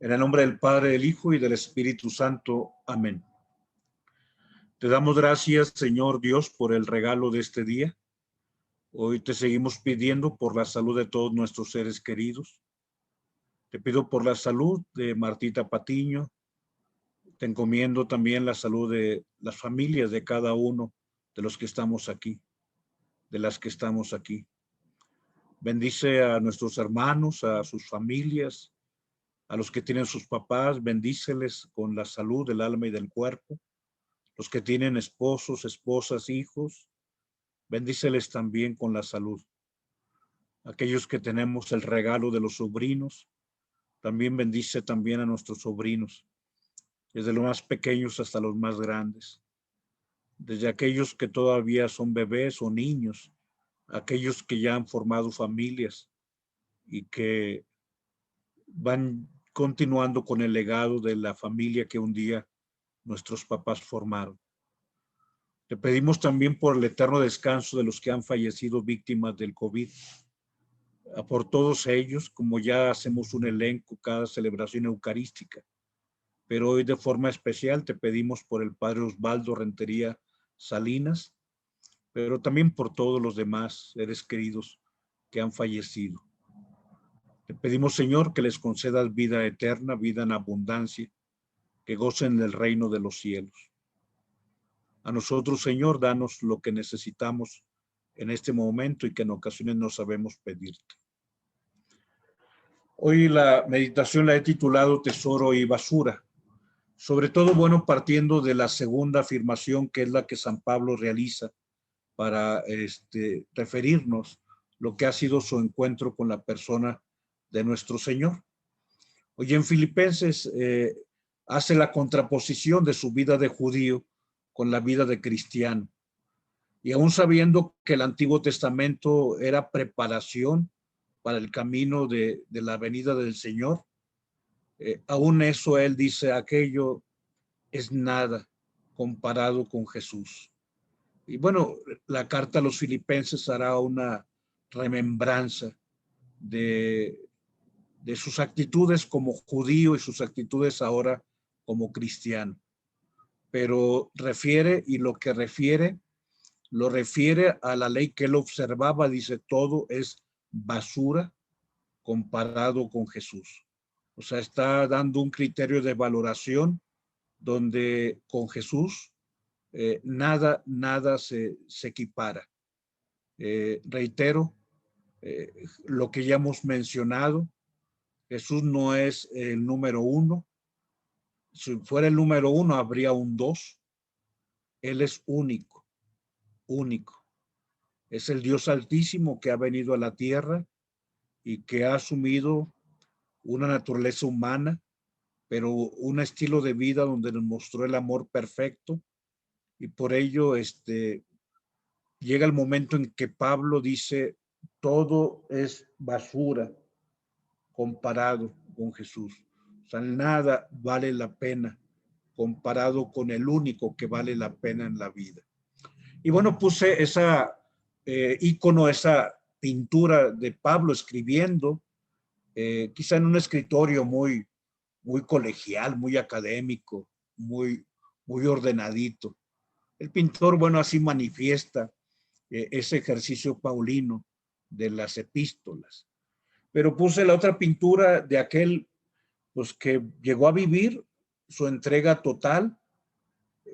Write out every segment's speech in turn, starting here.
En el nombre del Padre, del Hijo y del Espíritu Santo. Amén. Te damos gracias, Señor Dios, por el regalo de este día. Hoy te seguimos pidiendo por la salud de todos nuestros seres queridos. Te pido por la salud de Martita Patiño. Te encomiendo también la salud de las familias de cada uno de los que estamos aquí, de las que estamos aquí. Bendice a nuestros hermanos, a sus familias, a los que tienen sus papás, bendíceles con la salud del alma y del cuerpo. Los que tienen esposos, esposas, hijos, bendíceles también con la salud. Aquellos que tenemos el regalo de los sobrinos, también bendice también a nuestros sobrinos, desde los más pequeños hasta los más grandes. Desde aquellos que todavía son bebés o niños, aquellos que ya han formado familias y que van continuando con el legado de la familia que un día nuestros papás formaron. Te pedimos también por el eterno descanso de los que han fallecido víctimas del COVID. Por todos ellos, como ya hacemos un elenco cada celebración eucarística. Pero hoy de forma especial te pedimos por el Padre Osvaldo Rentería Salinas, pero también por todos los demás seres queridos que han fallecido. Te pedimos, Señor, que les concedas vida eterna, vida en abundancia, que gocen del reino de los cielos. A nosotros, Señor, danos lo que necesitamos en este momento y que en ocasiones no sabemos pedirte. Hoy la meditación la he titulado Tesoro y Basura. Sobre todo, bueno, partiendo de la segunda afirmación, que es la que San Pablo realiza para referirnos lo que ha sido su encuentro con la persona de nuestro Señor. Hoy en Filipenses hace la contraposición de su vida de judío con la vida de cristiano. Y aún sabiendo que el Antiguo Testamento era preparación para el camino de la venida del Señor, aún eso él dice, aquello es nada comparado con Jesús. Y bueno, la carta a los Filipenses hará una remembranza de sus actitudes como judío y sus actitudes ahora como cristiano. Pero refiere, y lo que refiere, lo refiere a la ley que él observaba, dice, todo es basura comparado con Jesús. O sea, está dando un criterio de valoración donde con Jesús nada se equipara. Reitero lo que ya hemos mencionado, Jesús no es el número uno. Si fuera el número uno, habría un dos. Él es único, único. Es el Dios Altísimo que ha venido a la tierra y que ha asumido una naturaleza humana, pero un estilo de vida donde nos mostró el amor perfecto. Y por ello llega el momento en que Pablo dice, todo es basura comparado con Jesús. O sea, nada vale la pena comparado con el único que vale la pena en la vida. Y bueno, puse esa ícono, esa pintura de Pablo escribiendo, quizá en un escritorio muy colegial, muy académico, muy ordenadito. El pintor, bueno, así manifiesta ese ejercicio paulino de las epístolas. Pero puse la otra pintura de aquel pues, que llegó a vivir su entrega total,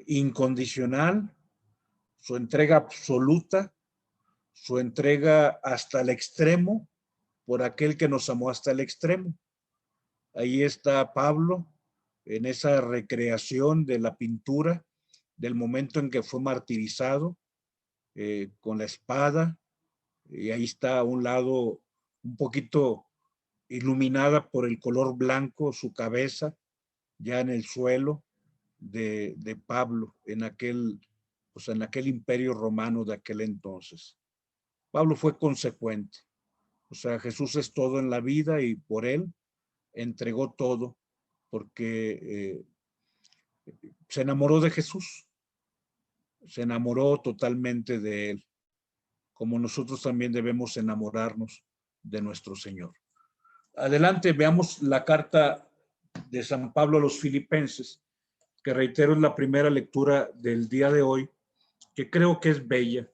incondicional, su entrega absoluta, su entrega hasta el extremo, por aquel que nos amó hasta el extremo. Ahí está Pablo en esa recreación de la pintura del momento en que fue martirizado con la espada, y ahí está a un lado un poquito iluminada por el color blanco su cabeza, ya en el suelo de Pablo, en aquel imperio romano de aquel entonces. Pablo fue consecuente. O sea, Jesús es todo en la vida y por él entregó todo porque se enamoró de Jesús, se enamoró totalmente de él, como nosotros también debemos enamorarnos de nuestro Señor. Adelante, veamos la carta de San Pablo a los Filipenses, que reitero es la primera lectura del día de hoy, que creo que es bella.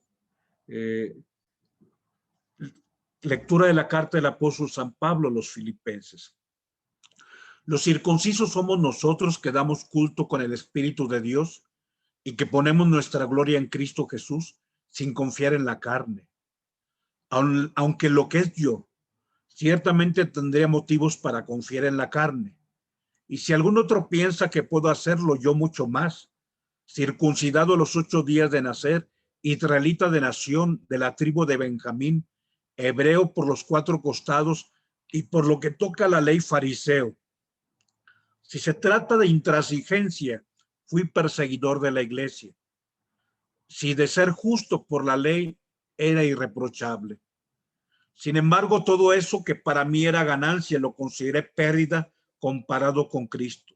Lectura de la carta del apóstol San Pablo a los Filipenses. Los circuncisos somos nosotros que damos culto con el Espíritu de Dios y que ponemos nuestra gloria en Cristo Jesús sin confiar en la carne. Aunque lo que es yo, ciertamente tendría motivos para confiar en la carne. Y si algún otro piensa que puedo hacerlo, yo mucho más, circuncidado a los 8 días de nacer, israelita de nación, de la tribu de Benjamín, hebreo por los 4 costados y por lo que toca a la ley fariseo. Si se trata de intransigencia, fui perseguidor de la iglesia. Si de ser justo por la ley, era irreprochable. Sin embargo, todo eso que para mí era ganancia, lo consideré pérdida comparado con Cristo.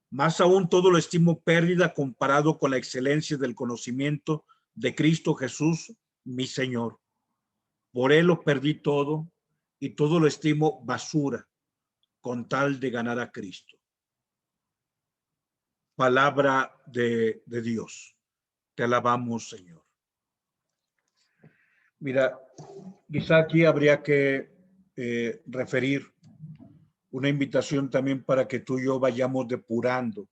Más aún, todo lo estimo pérdida comparado con la excelencia del conocimiento de Cristo Jesús, mi Señor. Por él lo perdí todo y todo lo estimo basura con tal de ganar a Cristo. Palabra de Dios. Te alabamos, Señor. Mira, quizá aquí habría que referir una invitación también para que tú y yo vayamos depurando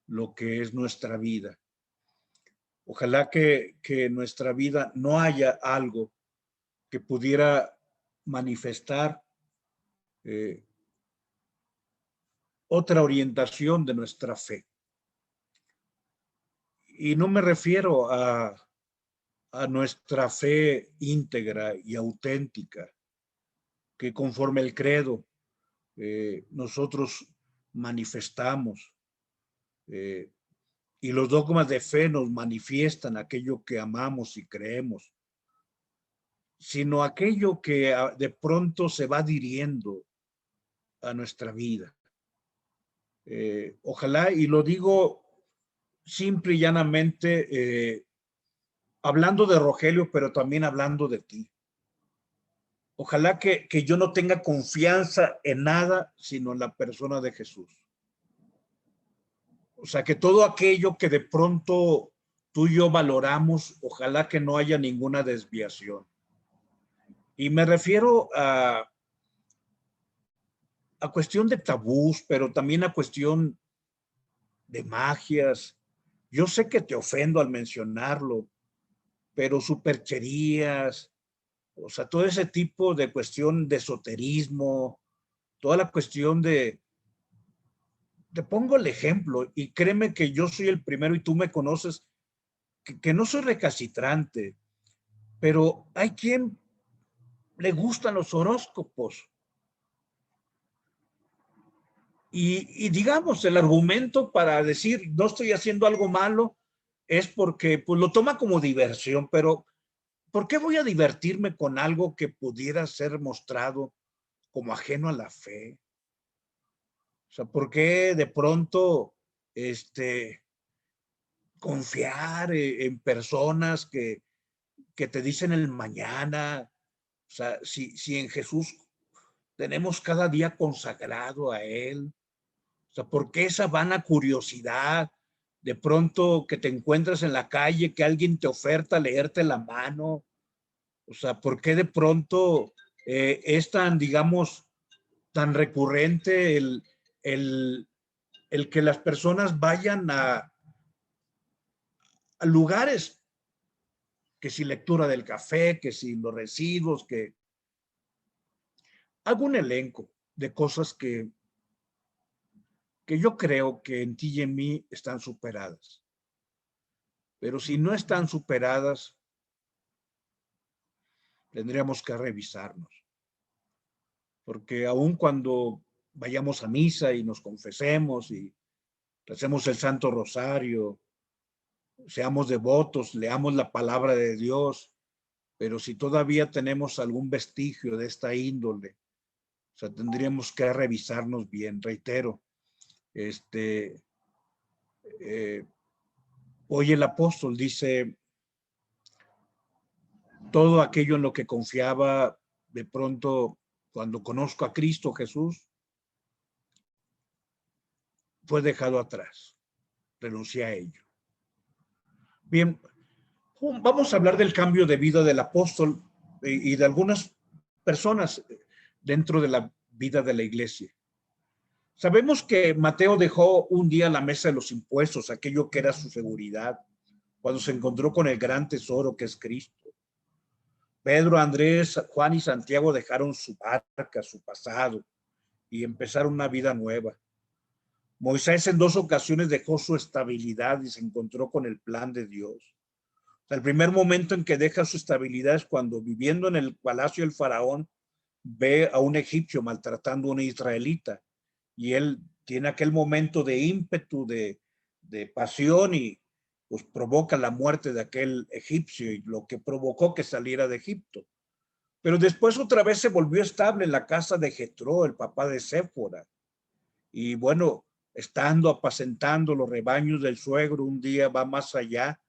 lo que es nuestra vida. Ojalá que en nuestra vida no haya algo que pudiera manifestar otra orientación de nuestra fe. Y no me refiero a nuestra fe íntegra y auténtica, que conforme el credo nosotros manifestamos, y los dogmas de fe nos manifiestan aquello que amamos y creemos, sino aquello que de pronto se va adhiriendo a nuestra vida. Ojalá, y lo digo simple y llanamente, hablando de Rogelio, pero también hablando de ti. Ojalá que yo no tenga confianza en nada, sino en la persona de Jesús. O sea, que todo aquello que de pronto tú y yo valoramos, ojalá que no haya ninguna desviación. Y me refiero a cuestión de tabús, pero también a cuestión de magias. Yo sé que te ofendo al mencionarlo, pero supercherías, o sea, todo ese tipo de cuestión de esoterismo, toda la cuestión de, te pongo el ejemplo, y créeme que yo soy el primero y tú me conoces, que no soy recalcitrante, pero hay quien le gustan los horóscopos. Y digamos, el argumento para decir no estoy haciendo algo malo es porque pues lo toma como diversión, pero ¿por qué voy a divertirme con algo que pudiera ser mostrado como ajeno a la fe? O sea, ¿por qué de pronto confiar en personas que te dicen el mañana? O sea, si en Jesús tenemos cada día consagrado a Él, o sea, ¿por qué esa vana curiosidad de pronto que te encuentras en la calle, que alguien te oferta leerte la mano? O sea, ¿por qué de pronto es tan, digamos, tan recurrente el, el que las personas vayan a lugares, que si lectura del café, que si los residuos, que hago un elenco de cosas que yo creo que en ti y en mí están superadas. Pero si no están superadas, tendríamos que revisarnos. Porque aun cuando vayamos a misa y nos confesemos y recemos el Santo Rosario, seamos devotos, leamos la palabra de Dios, pero si todavía tenemos algún vestigio de esta índole, o sea, tendríamos que revisarnos bien. Reitero, hoy el apóstol dice, todo aquello en lo que confiaba, de pronto, cuando conozco a Cristo Jesús, fue dejado atrás. Renuncié a ello. Bien, vamos a hablar del cambio de vida del apóstol y de algunas personas dentro de la vida de la iglesia. Sabemos que Mateo dejó un día la mesa de los impuestos, aquello que era su seguridad, cuando se encontró con el gran tesoro que es Cristo. Pedro, Andrés, Juan y Santiago dejaron su barca, su pasado, y empezaron una vida nueva. Moisés en 2 ocasiones dejó su estabilidad y se encontró con el plan de Dios. El primer momento en que deja su estabilidad es cuando, viviendo en el palacio del faraón, ve a un egipcio maltratando a una israelita, y él tiene aquel momento de ímpetu, de pasión, y pues provoca la muerte de aquel egipcio, y lo que provocó que saliera de Egipto. Pero después otra vez se volvió estable en la casa de Jetro, el papá de Séfora. Y bueno, estando apacentando los rebaños del suegro, un día va más allá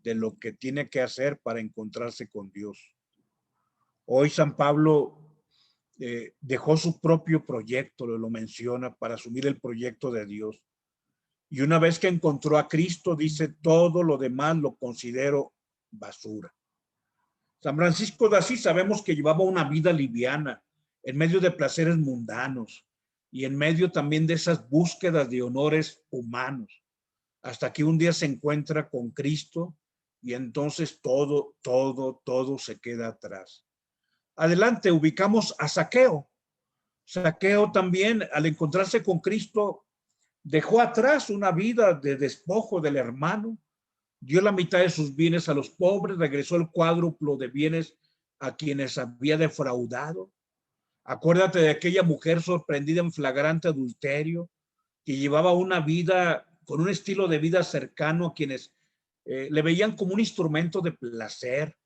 de lo que tiene que hacer para encontrarse con Dios. Hoy San Pablo dejó su propio proyecto, lo menciona, para asumir el proyecto de Dios. Y una vez que encontró a Cristo, dice, todo lo demás lo considero basura. San Francisco de Asís sabemos que llevaba una vida liviana, en medio de placeres mundanos y en medio también de esas búsquedas de honores humanos, hasta que un día se encuentra con Cristo y entonces todo se queda atrás. Adelante, ubicamos a Zaqueo. Zaqueo también, al encontrarse con Cristo, dejó atrás una vida de despojo del hermano, dio la mitad de sus bienes a los pobres, regresó el cuádruplo de bienes a quienes había defraudado. Acuérdate de aquella mujer sorprendida en flagrante adulterio, que llevaba una vida con un estilo de vida cercano a quienes le veían como un instrumento de placer,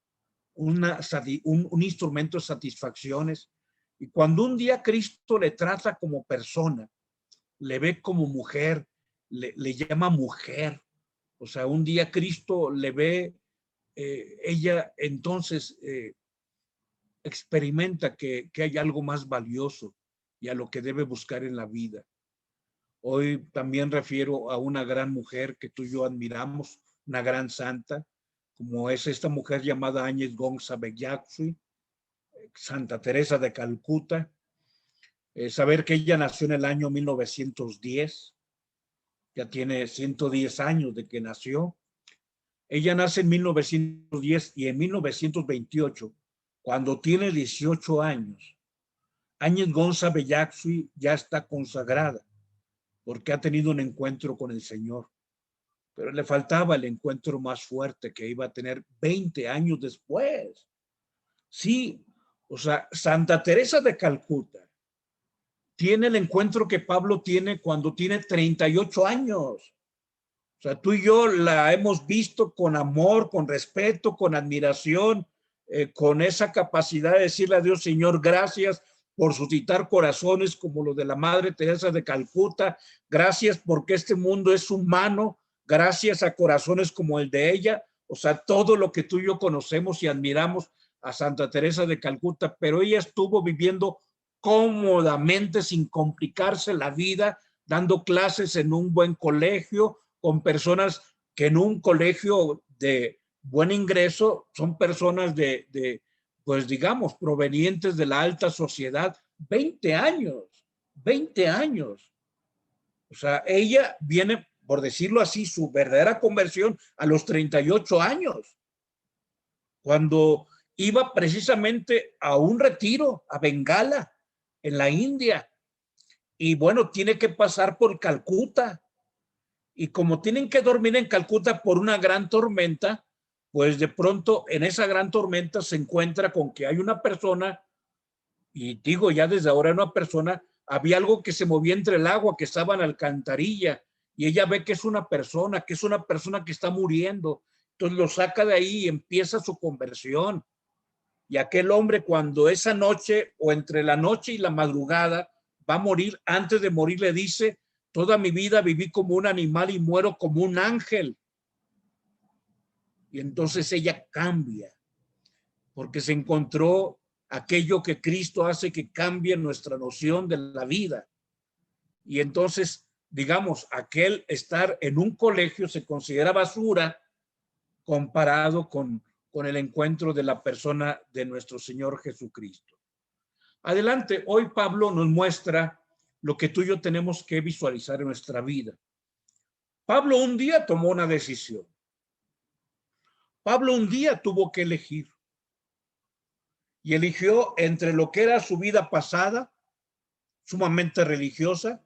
un instrumento de satisfacciones. Y cuando un día Cristo le trata como persona, le ve como mujer, le llama mujer. O sea, un día Cristo le ve, ella entonces experimenta que hay algo más valioso y a lo que debe buscar en la vida. Hoy también refiero a una gran mujer que tú y yo admiramos, una gran santa, como es esta mujer llamada Áñez Gonza Bellaxui, Santa Teresa de Calcuta. Saber que ella nació en el año 1910, ya tiene 110 años de que nació. Ella nace en 1910 y en 1928, cuando tiene 18 años, Áñez Gonza Bellaxui ya está consagrada porque ha tenido un encuentro con el Señor. Pero le faltaba el encuentro más fuerte que iba a tener 20 años después. Sí, o sea, Santa Teresa de Calcuta tiene el encuentro que Pablo tiene cuando tiene 38 años. O sea, tú y yo la hemos visto con amor, con respeto, con admiración, con esa capacidad de decirle a Dios, Señor, gracias por suscitar corazones como los de la Madre Teresa de Calcuta, gracias porque este mundo es humano, gracias a corazones como el de ella, o sea, todo lo que tú y yo conocemos y admiramos a Santa Teresa de Calcuta, pero ella estuvo viviendo cómodamente, sin complicarse la vida, dando clases en un buen colegio, con personas que en un colegio de buen ingreso son personas pues digamos, provenientes de la alta sociedad. 20 años, 20 años. O sea, ella viene, por decirlo así, su verdadera conversión a los 38 años, cuando iba precisamente a un retiro, a Bengala, en la India. Y bueno, tiene que pasar por Calcuta. Y como tienen que dormir en Calcuta por una gran tormenta, pues de pronto en esa gran tormenta se encuentra con que hay una persona, y digo ya desde ahora una persona, había algo que se movía entre el agua, que estaba en la alcantarilla, y ella ve que es una persona que está muriendo. Entonces lo saca de ahí y empieza su conversión. Y aquel hombre, cuando esa noche o entre la noche y la madrugada va a morir, antes de morir le dice, toda mi vida viví como un animal y muero como un ángel. Y entonces ella cambia, porque se encontró aquello que Cristo hace que cambie nuestra noción de la vida. Y entonces digamos, aquel estar en un colegio se considera basura comparado con el encuentro de la persona de nuestro Señor Jesucristo. Adelante, hoy Pablo nos muestra lo que tú y yo tenemos que visualizar en nuestra vida. Pablo un día tomó una decisión. Pablo un día tuvo que elegir. Y eligió entre lo que era su vida pasada, sumamente religiosa,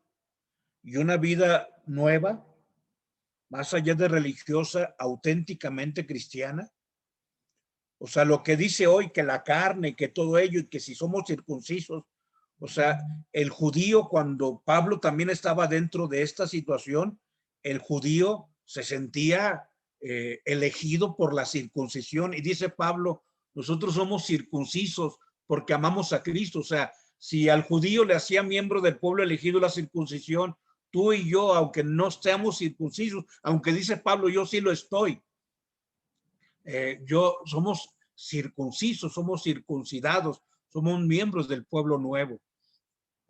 y una vida nueva, más allá de religiosa, auténticamente cristiana. O sea, lo que dice hoy, que la carne, que todo ello, y que si somos circuncisos, o sea, el judío, cuando Pablo también estaba dentro de esta situación, el judío se sentía elegido por la circuncisión. Y dice Pablo, nosotros somos circuncisos porque amamos a Cristo. O sea, si al judío le hacía miembro del pueblo elegido la circuncisión, tú y yo, aunque no seamos circuncisos, aunque dice Pablo, yo sí lo estoy, somos circuncisos, somos circuncidados, somos miembros del pueblo nuevo.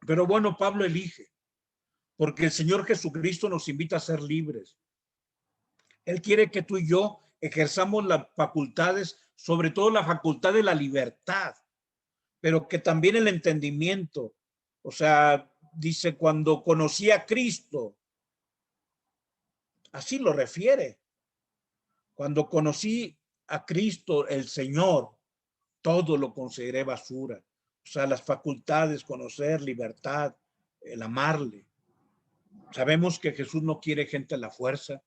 Pero bueno, Pablo elige, porque el Señor Jesucristo nos invita a ser libres. Él quiere que tú y yo ejerzamos las facultades, sobre todo la facultad de la libertad, pero que también el entendimiento. O sea, dice, cuando conocí a Cristo, así lo refiere. Cuando conocí a Cristo, el Señor, todo lo consideré basura. O sea, las facultades, conocer, libertad, el amarle. Sabemos que Jesús no quiere gente a la fuerza,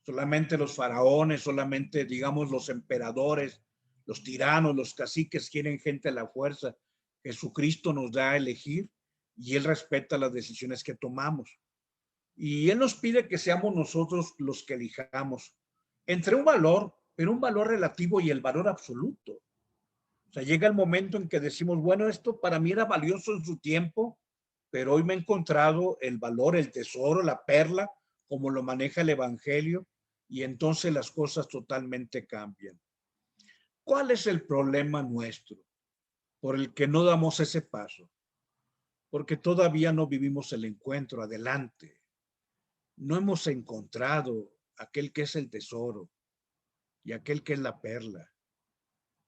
solamente los faraones, solamente, digamos, los emperadores, los tiranos, los caciques quieren gente a la fuerza. Jesucristo nos da a elegir y Él respeta las decisiones que tomamos. Y Él nos pide que seamos nosotros los que elijamos entre un valor, pero un valor relativo y el valor absoluto. O sea, llega el momento en que decimos, bueno, esto para mí era valioso en su tiempo, pero hoy me he encontrado el valor, el tesoro, la perla, como lo maneja el Evangelio, y entonces las cosas totalmente cambian. ¿Cuál es el problema nuestro por el que no damos ese paso? Porque todavía no vivimos el encuentro adelante. No hemos encontrado aquel que es el tesoro y aquel que es la perla.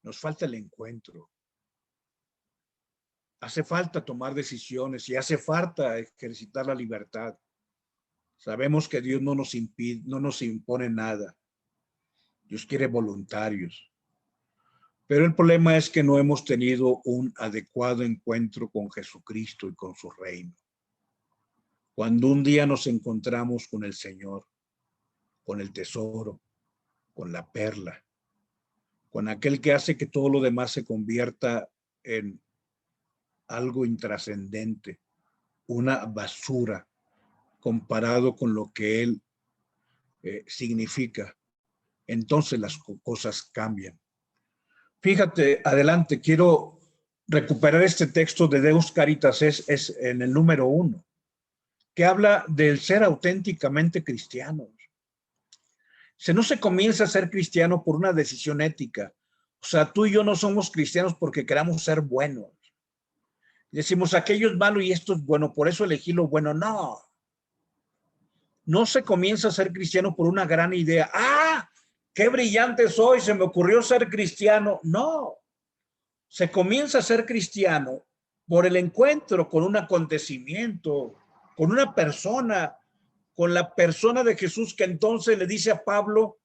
Nos falta el encuentro. Hace falta tomar decisiones y hace falta ejercitar la libertad. Sabemos que Dios no nos impide, no nos impone nada. Dios quiere voluntarios. Pero el problema es que no hemos tenido un adecuado encuentro con Jesucristo y con su reino. Cuando un día nos encontramos con el Señor, con el tesoro, con la perla, con aquel que hace que todo lo demás se convierta en algo intrascendente, una basura, comparado con lo que Él significa, entonces las cosas cambian. Fíjate, adelante, quiero recuperar este texto de Deus Caritas, es en el número 1, que habla del ser auténticamente cristianos. No se comienza a ser cristiano por una decisión ética. O sea, tú y yo no somos cristianos porque queramos ser buenos. Decimos, aquello es malo y esto es bueno, por eso elegí lo bueno. No. No se comienza a ser cristiano por una gran idea. ¡Ah! ¡Qué brillante soy! Se me ocurrió ser cristiano. No. Se comienza a ser cristiano por el encuentro con un acontecimiento, con una persona, con la persona de Jesús, que entonces le dice a Pablo,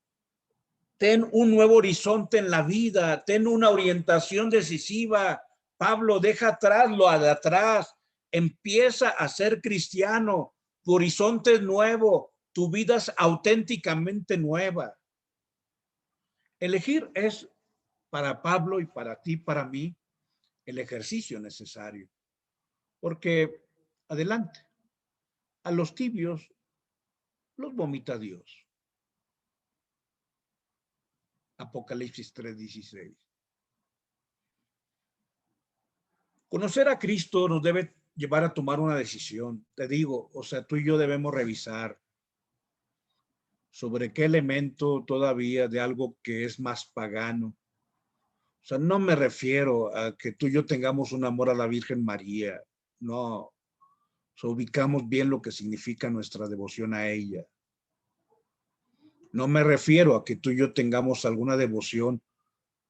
ten un nuevo horizonte en la vida, ten una orientación decisiva. Pablo, deja atrás lo de atrás, empieza a ser cristiano, tu horizonte es nuevo, tu vida es auténticamente nueva. Elegir es para Pablo y para ti, para mí, el ejercicio necesario. Porque, adelante, a los tibios los vomita Dios. Apocalipsis 3:16. Conocer a Cristo nos debe llevar a tomar una decisión. Te digo, o sea, tú y yo debemos revisar sobre qué elemento todavía de algo que es más pagano. O sea, no me refiero a que tú y yo tengamos un amor a la Virgen María, no. O ubicamos bien lo que significa nuestra devoción a ella. No me refiero a que tú y yo tengamos alguna devoción,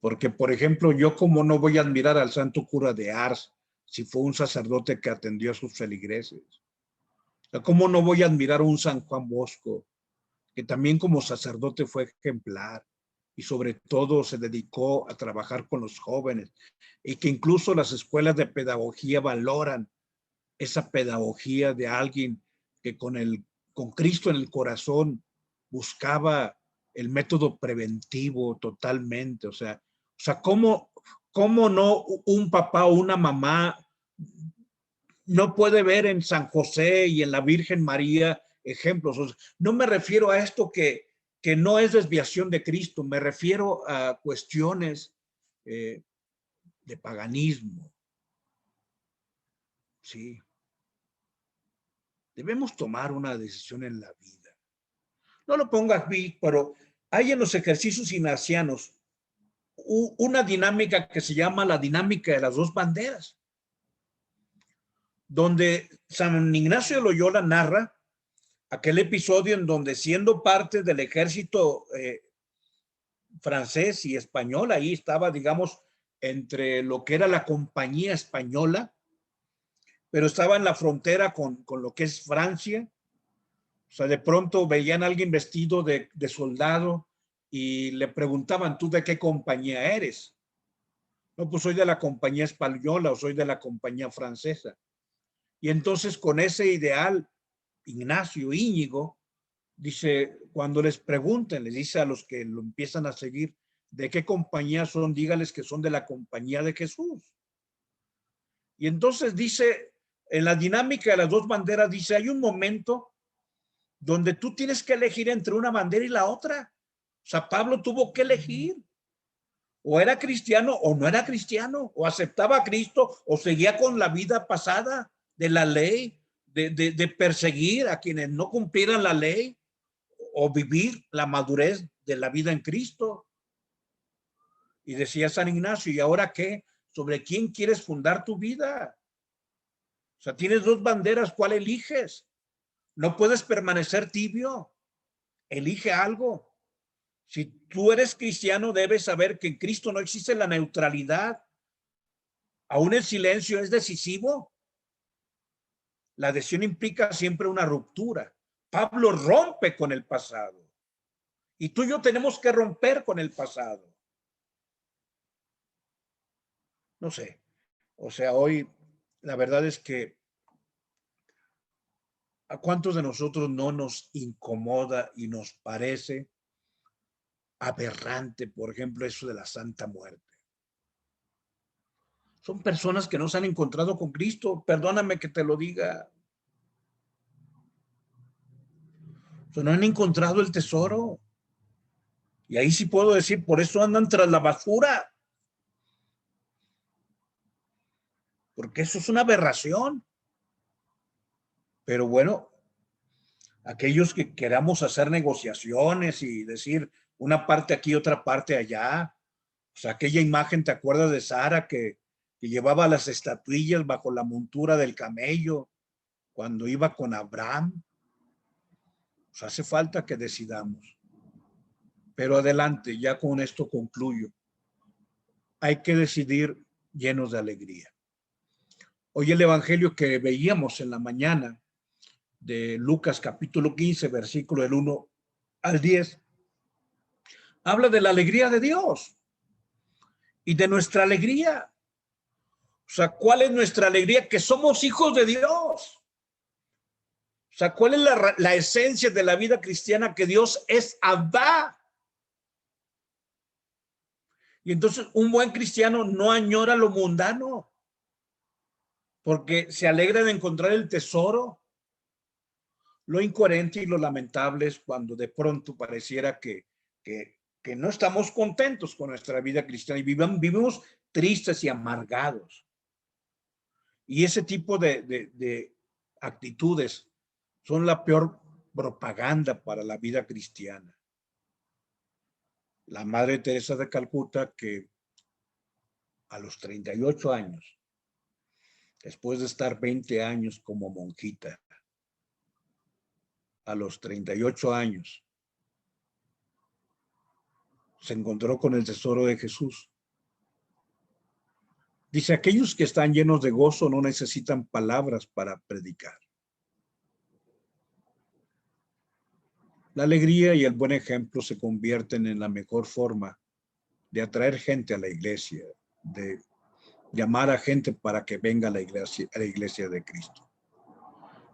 porque, por ejemplo, yo como no voy a admirar al santo cura de Ars, si fue un sacerdote que atendió a sus feligreses. O sea, ¿cómo no voy a admirar a un San Juan Bosco, que también como sacerdote fue ejemplar y sobre todo se dedicó a trabajar con los jóvenes y que incluso las escuelas de pedagogía valoran esa pedagogía de alguien que con Cristo en el corazón buscaba el método preventivo totalmente? O sea, ¿cómo no un papá o una mamá no puede ver en San José y en la Virgen María ejemplos? O sea, no me refiero a esto que no es desviación de Cristo, me refiero a cuestiones de paganismo. Sí. Debemos tomar una decisión en la vida. No lo pongas bien, pero hay en los ejercicios ignacianos una dinámica que se llama la dinámica de las dos banderas, donde San Ignacio de Loyola narra aquel episodio en donde, siendo parte del ejército francés y español, ahí estaba, digamos, entre lo que era la compañía española, pero estaba en la frontera con lo que es Francia. O sea, de pronto veían a alguien vestido de soldado y le preguntaban, ¿tú de qué compañía eres? No, pues soy de la compañía española o soy de la compañía francesa. Y entonces con ese ideal, Ignacio Íñigo dice, cuando les pregunten, les dice a los que lo empiezan a seguir, ¿de qué compañía son? Dígales que son de la compañía de Jesús. Y entonces dice, en la dinámica de las dos banderas, dice, hay un momento donde tú tienes que elegir entre una bandera y la otra. O sea, Pablo tuvo que elegir. O era cristiano o no era cristiano, o aceptaba a Cristo o seguía con la vida pasada de la ley, de perseguir a quienes no cumplieran la ley, o vivir la madurez de la vida en Cristo. Y decía San Ignacio, ¿y ahora qué? ¿Sobre quién quieres fundar tu vida? O sea, tienes dos banderas, ¿cuál eliges? No puedes permanecer tibio, elige algo. Si tú eres cristiano, debes saber que en Cristo no existe la neutralidad. Aún el silencio es decisivo. La adhesión implica siempre una ruptura. Pablo rompe con el pasado. Y tú y yo tenemos que romper con el pasado. No sé. O sea, hoy la verdad es que ¿a cuántos de nosotros no nos incomoda y nos parece aberrante, por ejemplo, eso de la Santa Muerte? Son personas que no se han encontrado con Cristo. Perdóname que te lo diga. O sea, no han encontrado el tesoro. Y ahí sí puedo decir, por eso andan tras la basura. Porque eso es una aberración. Pero bueno, aquellos que queramos hacer negociaciones y decir una parte aquí, otra parte allá. O sea, aquella imagen, ¿te acuerdas de Sara que llevaba las estatuillas bajo la montura del camello cuando iba con Abraham? O sea, hace falta que decidamos. Pero adelante, ya con esto concluyo. Hay que decidir llenos de alegría. Hoy el evangelio que veíamos en la mañana de Lucas capítulo 15, versículo del 1 al 10, habla de la alegría de Dios y de nuestra alegría. O sea, ¿cuál es nuestra alegría? Que somos hijos de Dios. O sea, ¿cuál es la esencia de la vida cristiana? Que Dios es Abba. Y entonces un buen cristiano no añora lo mundano, porque se alegra de encontrar el tesoro. Lo incoherente y lo lamentable es cuando de pronto pareciera que no estamos contentos con nuestra vida cristiana y vivimos tristes y amargados. Y ese tipo de actitudes son la peor propaganda para la vida cristiana. La Madre Teresa de Calcuta, que a los 38 años después de estar 20 años como monjita, a los 38 años, se encontró con el tesoro de Jesús. Dice, aquellos que están llenos de gozo no necesitan palabras para predicar. La alegría y el buen ejemplo se convierten en la mejor forma de atraer gente a la iglesia, de llamar a gente para que venga a la iglesia de Cristo.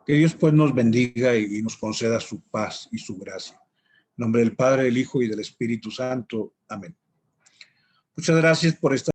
Que Dios pues nos bendiga y nos conceda su paz y su gracia. En nombre del Padre, del Hijo y del Espíritu Santo. Amén. Muchas gracias por estar